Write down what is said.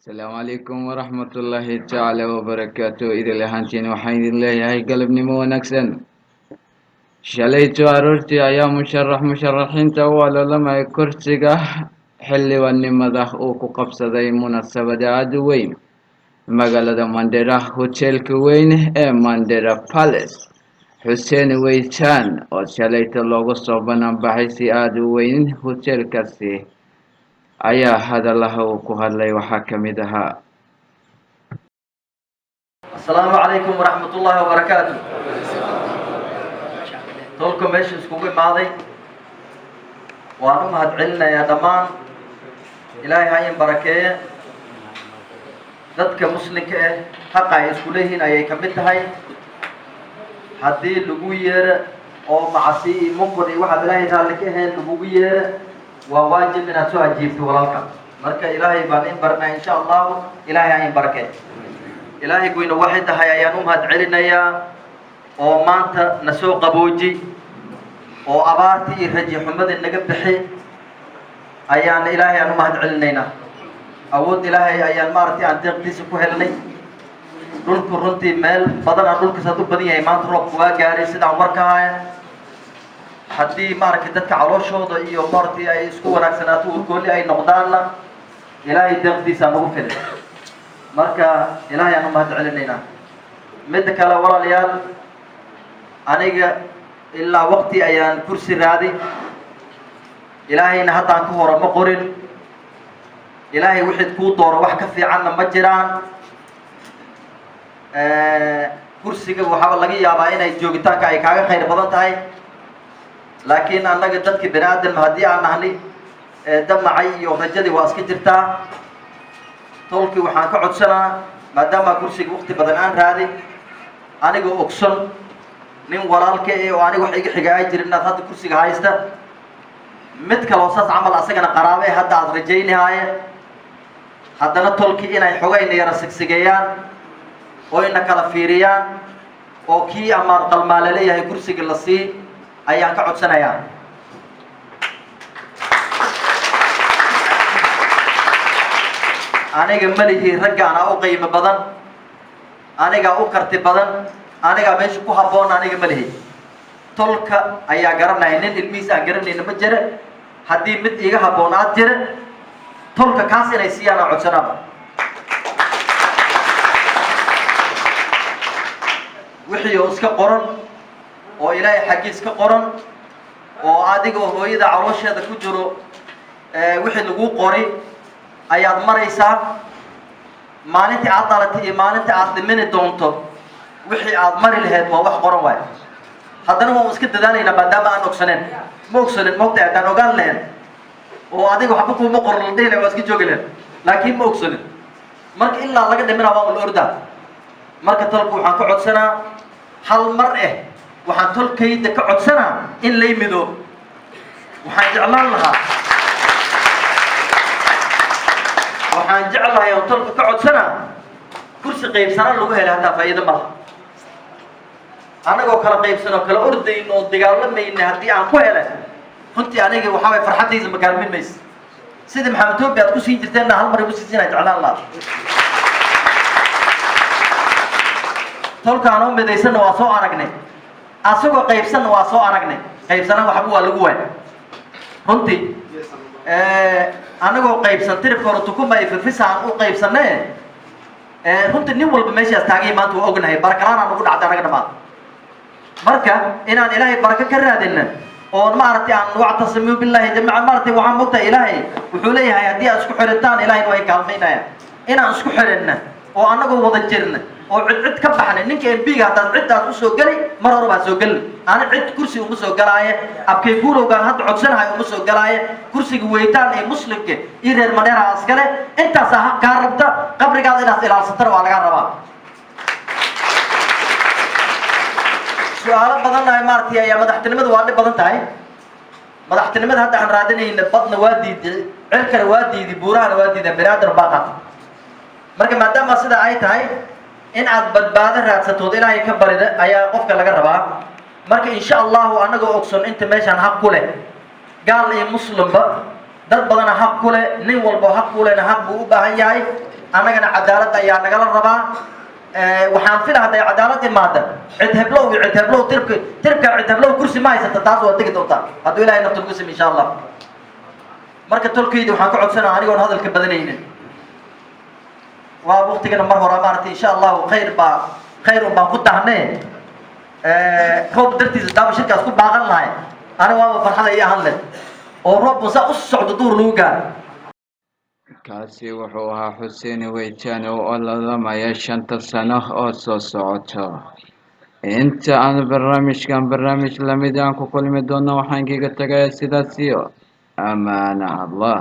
السلام عليكم ورحمة الله تعالى وبركاته إذا لهانتين وحين الله هاي قلبني مو نكسن شليتو أرورتي أيام مشرحين توالا لما كرسيقة حلي واني مدخ اوكو قبصة داي مناسبة دا عدوين مقالة دا ماندرا هوتيل كوين ماندرا بالاس حسين ويتان وشليت اللوغو صوبنا بحيثي عدوين هوتيل كرسي ayaa hadalaha uu ku hadlay waxaa ka mid ahaa السلام عليكم ورحمة الله وبركاته. تولكم ايش اسكوبي ماضي وانو مهدعلنا يا دمان إلهي هاي بركة ذاتك مسلك حقا يسكوليهن اي كمتهاي حدي لغوير او معسي ممكن واحد إلهي تالكيهن لغوير وواجب من أسوأ جيبت ولالك مركا إلهي بانين برنا إن شاء الله إلهي هاي بركة إلهي قوينا واحد هاي أيانوم هدعلنا يا oo maanta na soo qabooji oo abaartii raji xumada naga bixi ayaan ilaahay aanu mahad celinayna awood ilaahay ayaan maartay aan deeqdiisa ku helnay dhulku runtii meel badan aan dhulka soo badan yahay maanta roobku waa gaaray sidaan warkahay haddii maartay dadka calooshooda iyo maartay ay isku wanaagsanaato urkooli ay noqdaanna ilaahay deeqdiisa nagu filay marka ilaahay aanu mahad celinayna mid kale walaalayaal aniga ilaa waqti ayaan kursi raaday ilaahayna haddaan ka hore ma qorin ilaahay wixii kuu dooro wax ka fiicanna ma jiraan kursiga waxaa laga yaabaa inay joogitaanka ay kaaga khayr badan tahay laakiin annaga dadka bini aadam haddii aan nahnay damacay iyo rajadii waa iska jirtaa tolkii waxaan ka codsanaa maadaama kursiga waqti badan aan raaday aniga ogson nin walaalka oo aniga wax iga xigaa jirin inaad hadda kursiga haysta mid kale oo saas camal asagana qaraabay hadda aad rajaynayaan haddana tolki inay xogayna yara sigsigeeyaan oo ina kala fiiriyaan oo kii ama qalmaale leeyahay kursiga la sii ayaan ka codsanayaa aniga malihi raggaana u qiimo badan aniga u karti badan aniga meesha ku haboon aniga ma lihi tolka ayaa garanaya nin ilmihiisa aan garanayna ma jira haddii mid iga haboon aad jira tolka kaas inay siiyaan aan codsanaaba wixii oo iska qoran oo ilaahay xaggiis ka qoran oo adigoo hooyada caloosheeda ku jiro wixii lagu qori ayaad maraysaa maalintii aad dhalatay iyo maalintii aad dhimini doonto wixii aad mari lahayd waa wax qoran waay haddana waan iska dadaalayna maadaama aan ogsanen ma ogsanen moogtahay haddaan ogaan lahayn oo adiga waxba kuuma qoran la dhihi lahay waa iska joogi lahayn laakiin ma ogsanen marka ilaa laga dhiminaa waa la ordaa marka tolku waxaan ka codsanaa hal mar waxaan tolkayda ka codsanaa in lay midoobo waxaan jeclaan lahaa waxaan jeclahay oo tolka ka codsanaa kursi qaybsanaan lagu helay hataa faa'iido ma laha anagoo kala qaybsan oo kala ordayn oo dagaalamayna haddii aan ku helay runtii aniga waxaa waay farxaddayda magaalmin maysa sida maxamed toobi aad ku siin jirteenna hal mar igu siisiinaa jeclaan lahaa tolkaan oo midaysanna waa soo aragnay asagoo qaybsanna waa soo aragnay qaybsanaan waxba waa lagu waay runtii anagoo qaybsan tiribka hore tukuma iyo firfisa aan u qaybsanne runtii nin walba meeshaas taagay maanta waa ognahay barakalaana nagu dhacda anaga dhamaad marka inaan ilaahay baraka ka raadina oo maaragtay aan wactasimu billahi jamiica maaragtay waxaan mogtahay ilaahay wuxuu leeyahay haddii aad isku xirintaan ilaahay way kaalmaynaya inaan isku xirinna oo anagoo wada jirna oo cid ka baxnay ninka MPga haddaad ciddaas u soo gelay mar hore baa soo gelin ana cid kursi uma soo galaaye abkay guurowgaan hadda codsanahay uma soo galaaye kursiga Weytan ee muslimka iyo reer Madeera askale intaas kaa rabta qabrigaada inaad ilaalsatana waa laga rabaa su'aalo badan ay maartay ayaa madaxtinimada waa dhib badan tahay madaxtinimada hadda aan raadinayna badna waa diiday cirkana waa diiday buurahana waa diiday biraadar baaqat marka maadaama sida ay tahay in aad badbaado raadsatood ilaahay ka barida ayaa qofka laga rabaa marka insha Allah anagoo ogson inta meeshan xaq ku leh gaal iyo muslimba dad badana xaq ku leh nin walba xaq ku lehna xaq buu u baahan yahay annagana cadaalad ayaa nagala rabaa waxaan filahaa haday cadaalad imaada cid heblow tirka cid heblow kursi ma haysata taas waa tegi doontaa hadduu ilaahay nafta ku simi insha allah marka tolkayda waxaan ka codsanaa anigoon hadalka badanaynin waa waqtigana mar hore maaragtay insha allahu khayr un baan ku tahnee roob dartiisa daaba shirkaas ku baaqan lahay ani waaba farxada iyo ahan leh oo roob musaa u socdo duur lagu gaaro kaasi wuxuu ahaa Hussein Weytan oo ololamaya 5 sano oo soo socoto inta aan barnaamij lamid aan ku kulmi doono waxaan kaga tagayaa sidaas iyo amaana Allah